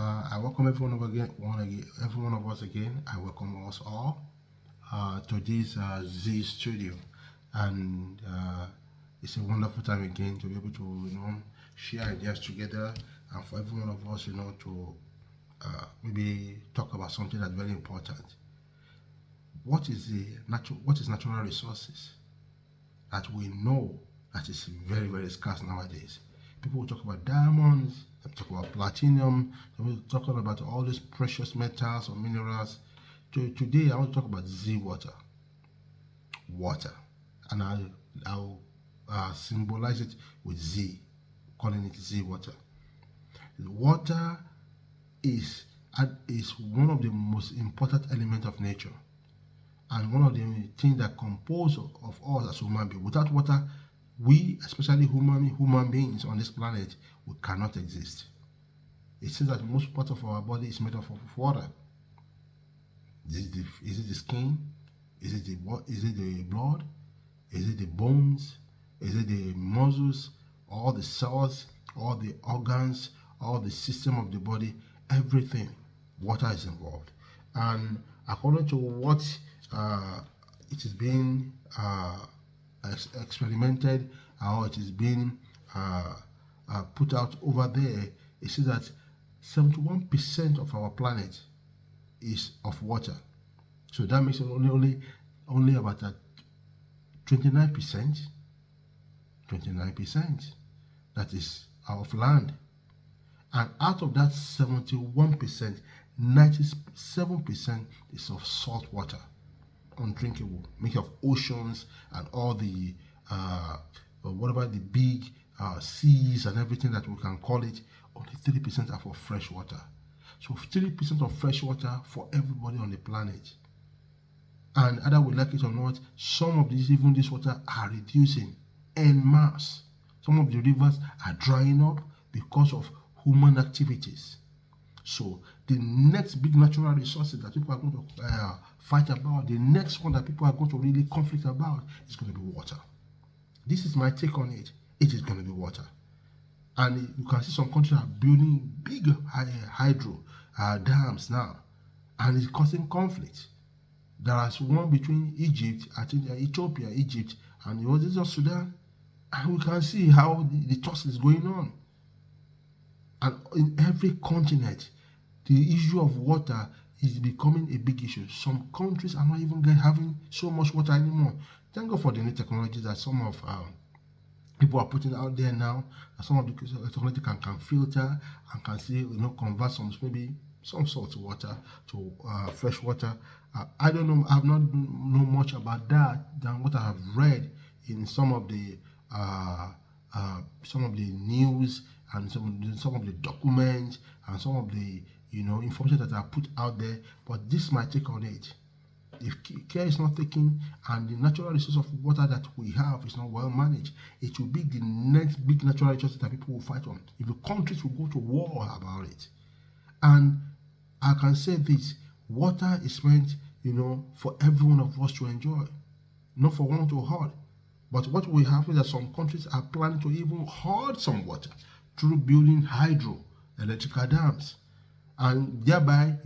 I welcome every one of us again. I welcome us all to this Z Studio, and it's a wonderful time again to be able to share ideas together, and for every one of us to maybe talk about something that's very important. What is natural resources that we know that is very very scarce nowadays? People will talk about diamonds, they will talk about platinum, they will talk about all these precious metals or minerals. Today I want to talk about Z water, and I'll symbolize it with Z, calling it Z water. Water is one of the most important elements of nature, and one of the things that compose of us as human beings. Without water, we, especially human beings on this planet, we cannot exist. It seems that most part of our body is made up of water. Is it the skin? Is it the blood? Is it the bones? Is it the muscles? All the cells, all the organs, all the system of the body, everything, water is involved. And according to what it is being experimented, or it is being put out over there, it says that 71% of our planet is of water. So that makes it only about 29% that is of land. And out of that 71%, 97% is of salt water, undrinkable, made of oceans and all the whatever the big seas and everything that we can call it. Only 3% are for fresh water. So 3% of fresh water for everybody on the planet. And either we like it or not, some of these, even this water, are reducing en masse. Some of the rivers are drying up because of human activities. So the next big natural resources that people are going to fight about, the next one that people are going to really conflict about, is going to be water. This is my take on it. It is going to be water. And you can see some countries are building big hydro dams now, and it's causing conflict. There is one between Egypt, I think Ethiopia, Egypt, and was it just Sudan? And we can see how the tussle is going on. And in every continent, the issue of water is becoming a big issue. Some countries are not even having so much water anymore. Thank God for the new technologies that some of people are putting out there now. Some of the technology can filter and can see, convert maybe some salt water to fresh water. I don't know. I've not know much about that than what I have read in some of the news and some of the documents and some of the information that are put out there. But this is my take on it. If care is not taken and the natural resource of water that we have is not well managed, it will be the next big natural resource that people will fight on. If the countries will go to war about it. And I can say this: water is meant, for every one of us to enjoy, not for one to hoard. But what we have is that some countries are planning to even hoard some water through building hydroelectrical dams, and thereby,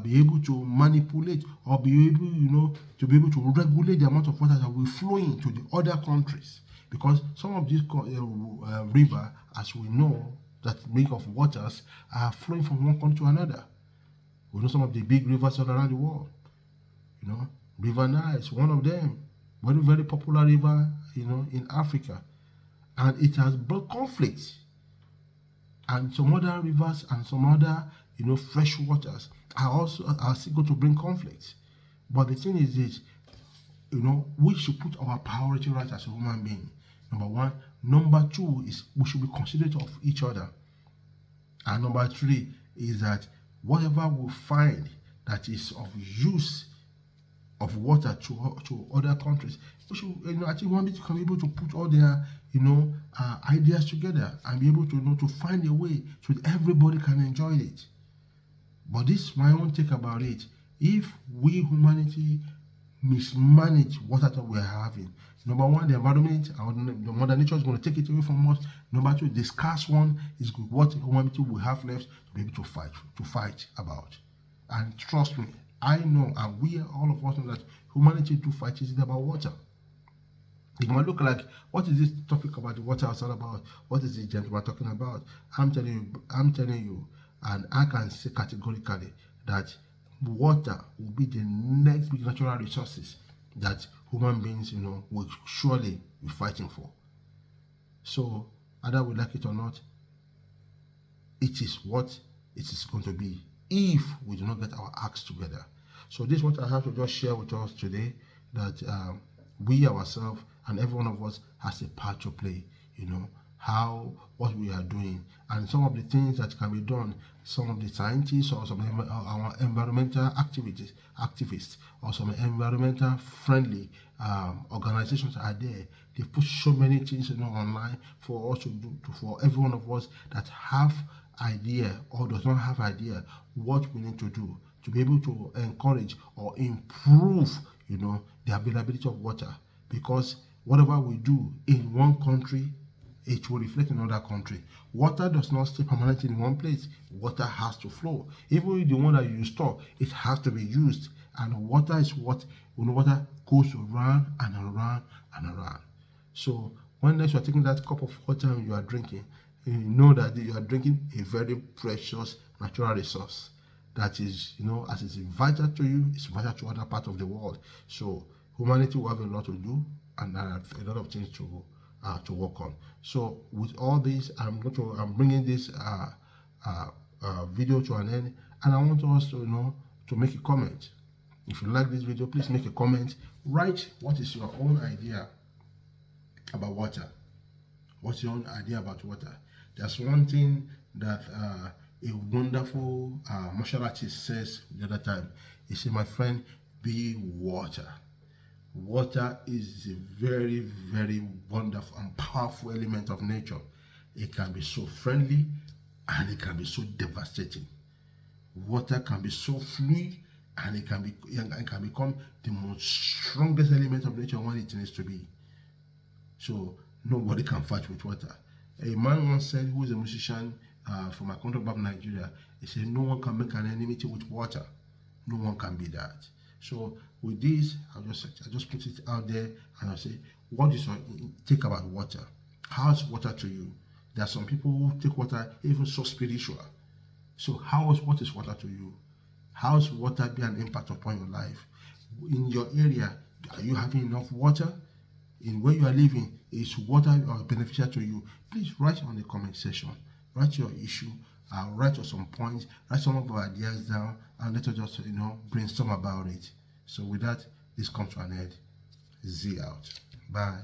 be able to manipulate or be able, to be able to regulate the amount of water that will flow into the other countries. Because some of these rivers, as we know, that make of waters, are flowing from one country to another. We know some of the big rivers all around the world. River Nile is one of them. Very, very popular river, in Africa. And it has brought conflict. And some other rivers and some other, fresh waters are still going to bring conflict. But the thing is this, we should put our priority right as a human being. Number one. Number two is we should be considerate of each other. And number three is that whatever we find that is of use of water to other countries, we should, I think one bit can be able to put all their, ideas together and be able to find a way so that everybody can enjoy it. But this is my own take about it. If we humanity mismanage water that we are having. Number one, the environment and the mother nature is going to take it away from us. Number two, the scarce one is what humanity will have left to be able to fight about. And trust me, I know, and we all of us know that humanity do fight is about water. It might look like, what is this topic about the water all about? What is this gentleman talking about? I'm telling you, and I can say categorically that water will be the next big natural resources that human beings, will surely be fighting for. So, either we like it or not, it is what it is going to be if we do not get our acts together. So this is what I have to just share with us today, that we ourselves and every one of us has a part to play, what we are doing, and some of the things that can be done. Some of the scientists or some of our environmental activists or some environmental friendly organizations are there. They put so many things online for us to do, for every one of us that have idea or does not have idea what we need to do to be able to encourage or improve the availability of water, because whatever we do in one country, it will reflect in another country. Water does not stay permanently in one place. Water has to flow. Even the one that you store, it has to be used. And water is what, water goes around and around and around. So when next you are taking that cup of water and you are drinking, you know that you are drinking a very precious natural resource that is, as it's vital to you, it's vital to other parts of the world. So humanity will have a lot to do and a lot of things to work on. So with all this, I'm bringing this video to an end, and I want us to make a comment. If you like this video, please make a comment. Write what is your own idea about water. What's your own idea about water? There's one thing that a wonderful martial artist says the other time. He said, "My friend, be water." Water is a very, very wonderful and powerful element of nature. It can be so friendly and it can be so devastating. Water can be so fluid and it can become the most strongest element of nature when it needs to be. So nobody can fight with water. A man once said, who is a musician from my country of Nigeria, he said, "No one can make an enmity with water. No one can be that." So with this, I just put it out there and I say, what is your take about water? How's water to you? There are some people who take water even so spiritual. So what is water to you? How's water be an impact upon your life? In your area, are you having enough water? In where you are living, is water beneficial to you? Please write on the comment section. Write your issue. Write some points. Write some of our ideas down, and let us just brainstorm about it. So with that, this comes to an end. Z out. Bye.